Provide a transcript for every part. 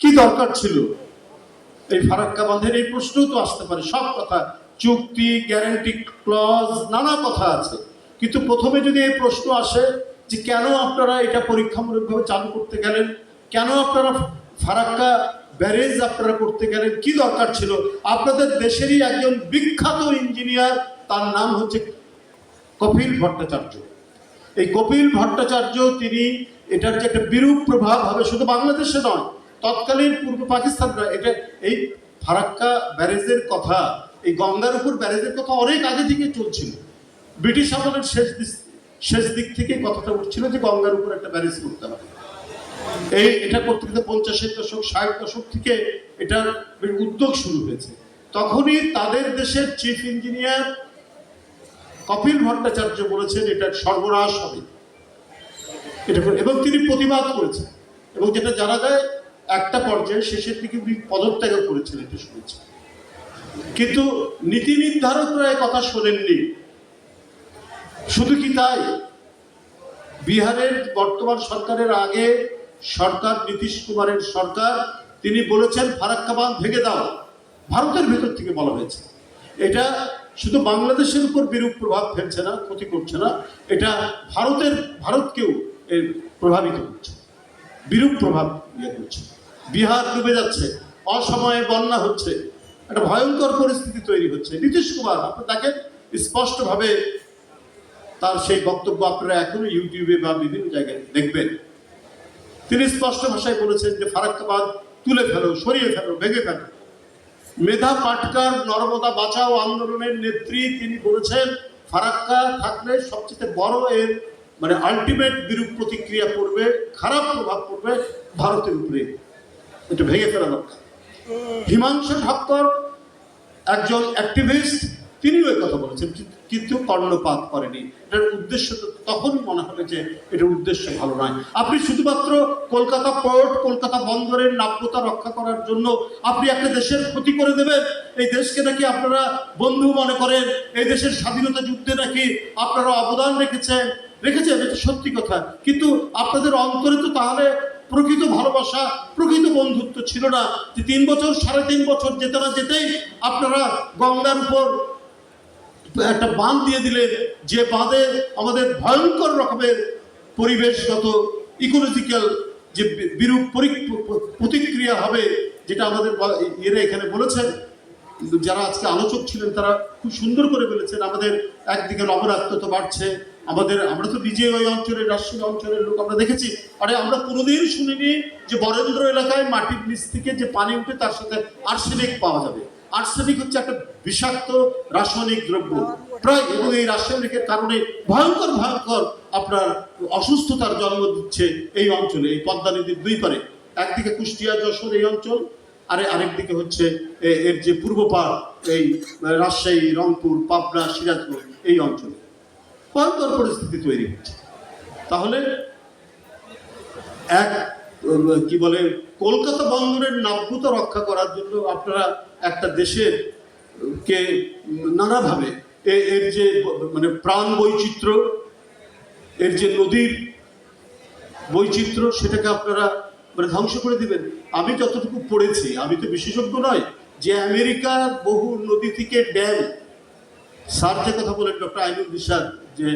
কি দরকার ছিল এই ফারাক্কা বাঁধের? এই প্রশ্নও তো আসতে পারে। সব কথা, চুক্তি, গ্যারান্টি ক্লজ, নানা কথা আছে, কিন্তু প্রথমে যদি এই প্রশ্ন আসে যে কেন আপনারা এটা পরীক্ষামূলকভাবে চালু করতে গেলেন, কেন আপনারা ফারাক্কা ব্যারেজ আপনারা করতে গেলেন, কি দরকার ছিল? আপনাদের দেশেরই একজন বিখ্যাত ইঞ্জিনিয়ার, তার নাম হচ্ছে কপিল ভট্টাচার্য। এই কপিল ভট্টাচার্য তিনি এটার যে একটা বিরূপ প্রভাব হবে শুধু বাংলাদেশে নয়, তৎকালীন পূর্ব পাকিস্তানরা এটা এই ফারাক্কা ব্যারেজের কথা, এই গঙ্গার উপর ব্যারেজের কথা অনেক আগে থেকে চলছিল। ব্রিটিশ আমলের শেষ দিক থেকে কথাটা উঠছিল যে গঙ্গার উপর একটা ব্যারেজ করতে হবে। এটা করতে করতে 50-এর দশক 60 দশক থেকে এটার উদ্যোগ শুরু হয়েছে। তখনই তাদের দেশের চিফ ইঞ্জিনিয়ার কপিল ভট্টাচার্য বলেছেন এটা সর্বনাশ হবে এটা, এবং তিনি প্রতিবাদ করেছেন। এবং যেটা জানা যায় একটা পর্যায়ে শেষের দিকে পদত্যাগ করেছেন, এটা শুনেছি। কিন্তু নীতি নির্ধারকরা এই কথা শোনেননি। শুধু কি তাই, বিহারের বর্তমান সরকারের আগে সরকার, নীতিশ কুমারের সরকার, তিনি বলেছেন ফারাক্কা বাঁধ ভেঙে দাও। ভারতের ভেতর থেকে বলা হয়েছে। এটা শুধু বাংলাদেশের উপর বিরূপ প্রভাব ফেলছে না, ক্ষতি করছে না, এটা ভারতকেও প্রভাবিত করছে, বিরূপ প্রভাব করছে। বিহার ডুবে যাচ্ছে, অসময়ে বন্যা হচ্ছে, একটা ভয়ঙ্কর পরিস্থিতি তৈরি হচ্ছে। নীতিশ কুমার, আপনি দেখেন স্পষ্টভাবে তার সেই বক্তব্য আপনারা এখনো ইউটিউবে বা বিভিন্ন জায়গায় দেখবেন। তিনি স্পষ্ট ভাষায় বলেছেন যে ফারাক্কা বাঁধ তুলে ফেলো, সরিয়ে ফেলো, ভেঙে ফেলো। মেধা পাটকার নর্মদা বাঁচাও আন্দোলনের নেত্রী, তিনি বলেছেন ফারাক্কা থাকলে সবচেয়ে বড় এর মানে আলটিমেট বিরূপ প্রতিক্রিয়া পড়বে, খারাপ প্রভাব পড়বে ভারতের উপরে, এটা ভেঙে ফেলা দরকার। হিমাংশু ঠাক্কর একজন অ্যাক্টিভিস্ট, তিনিও এই কথা বলেছেন, কিন্তু কর্ণপাত করেনি। এটার উদ্দেশ্য তো তখনই মনে হবে যে এটার উদ্দেশ্য ভালো নয়। আপনি শুধুমাত্র কলকাতা পোর্ট, কলকাতা বন্দরের নাব্যতা রক্ষা করার জন্য আপনি একটা দেশের ক্ষতি করে দেবেন। এই দেশকে নাকি আপনারা বন্ধু মনে করেন, এই দেশের স্বাধীনতা যুদ্ধে নাকি আপনারা অবদান রেখেছেন, এটা সত্যি কথা, কিন্তু আপনাদের অন্তরে তো তাহলে প্রকৃত ভালোবাসা, প্রকৃত বন্ধুত্ব ছিল না। যে 3 বছর 3.5 বছর যেতে না যেতেই আপনারা গঙ্গার উপর একটা বাঁধ দিয়ে দিলেন, যে বাঁধে আমাদের ভয়ঙ্কর রকমের পরিবেশগত, ইকোলজিক্যাল যে বিরূপ প্রতিক্রিয়া হবে, যেটা আমাদের এরা এখানে বলেছেন, যারা আজকে আলোচক ছিলেন তারা খুব সুন্দর করে বলেছেন। আমাদের একদিকে লবণাক্ততা বাড়ছে, আমরা তো নিজে ওই অঞ্চলের, রাজশাহী অঞ্চলের লোক, আমরা দেখেছি। আরে আমরা কোনোদিন শুনিনি যে বরেন্দ্র এলাকায় মাটির নিচ থেকে যে পানি উঠে তার সাথে আর্সেনিক পাওয়া যাবে। আর্সেনিক হচ্ছে একটা বিষাক্ত রাসায়নিক দ্রব্য প্রায়, এবং এই রাসায়নিকের কারণে ভয়ঙ্কর আপনার অসুস্থতার জন্ম দিচ্ছে এই অঞ্চলে, এই পদ্মা নদীর দুই পারে। একদিকে কুষ্টিয়া, যশোর এই অঞ্চল, আরেকদিকে হচ্ছে এর যে পূর্ব পাড়, এই রাজশাহী, রংপুর, পাবনা, সিরাজগঞ্জ এই অঞ্চলে ভয়ঙ্কর পরিস্থিতি তৈরি হচ্ছে। তাহলে কি বলে, কলকাতা বন্দরের নাব্যতা রক্ষা করার জন্য আপনারা একটা দেশের কে নানাভাবে এর যে মানে প্রাণ বৈচিত্র্য, এর যে নদীর বৈচিত্র্য, সেটাকে আপনারা মানে ধ্বংস করে দিবেন। আমি যতটুকু পড়েছি, আমি তো বিশেষজ্ঞ নয়, যে আমেরিকার বহু নদী থেকে ড্যাম, স্যার যে কথা বলেন ডক্টর আইনুল নিশাদ, যে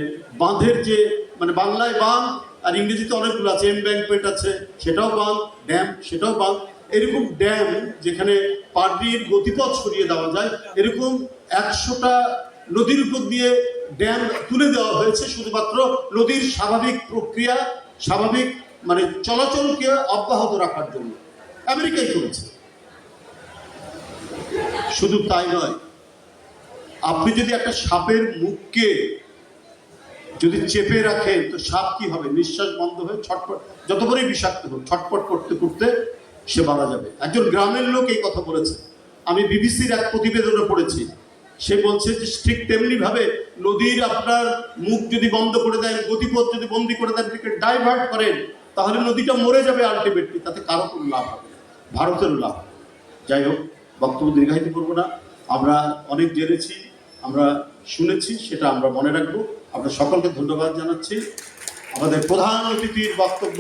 বাঁধের যে মানে বাংলায় বাঁধ আর ইংরেজিতে অনেকগুলো আছে, এমব্যাঙ্কমেন্ট আছে, সেটাও বাঁধ, ড্যাম সেটাও বাঁধ। এরকম ড্যাম যেখানে পানির গতিপথ সরিয়ে দেওয়া যায়, এরকম 100টা নদীর উপর দিয়ে ড্যাম তুলে দেওয়া হয়েছে শুধুমাত্র নদীর স্বাভাবিক প্রক্রিয়া, স্বাভাবিক মানে চলাচলকে অব্যাহত রাখার জন্য। আমেরিকাই করেছে। শুধু তাই নয়, আপনি যদি একটা সাপের মুখকে যদি চেপে রাখেন, তো সাপ কি হবে? নিঃশ্বাস বন্ধ হয়ে ছটপট, যত বড়ই বিষাক্ত হোক, ছটপট করতে করতে সে মারা যাবে। একজন গ্রামের লোক এই কথা বলেছে, আমি বিবিসির এক প্রতিবেদনে পড়েছি। সে বলছে যে ঠিক তেমনি ভাবে নদীর আপনার মুখ যদি বন্ধ করে দেন, গতিপথ যদি বন্দি করে দেন, ডাইভার্ট করেন, তাহলে নদীটা মরে যাবে আলটিমেটলি, তাতে কারো কোনো লাভ হবে, ভারতেরও লাভ হবে। যাই হোক, বক্তব্য দীর্ঘায়িত করবো না। আমরা অনেক জেনেছি, আমরা শুনেছি, সেটা আমরা মনে রাখবো। আমরা সকলকে ধন্যবাদ জানাচ্ছি। আমাদের প্রধান অতিথির বক্তব্য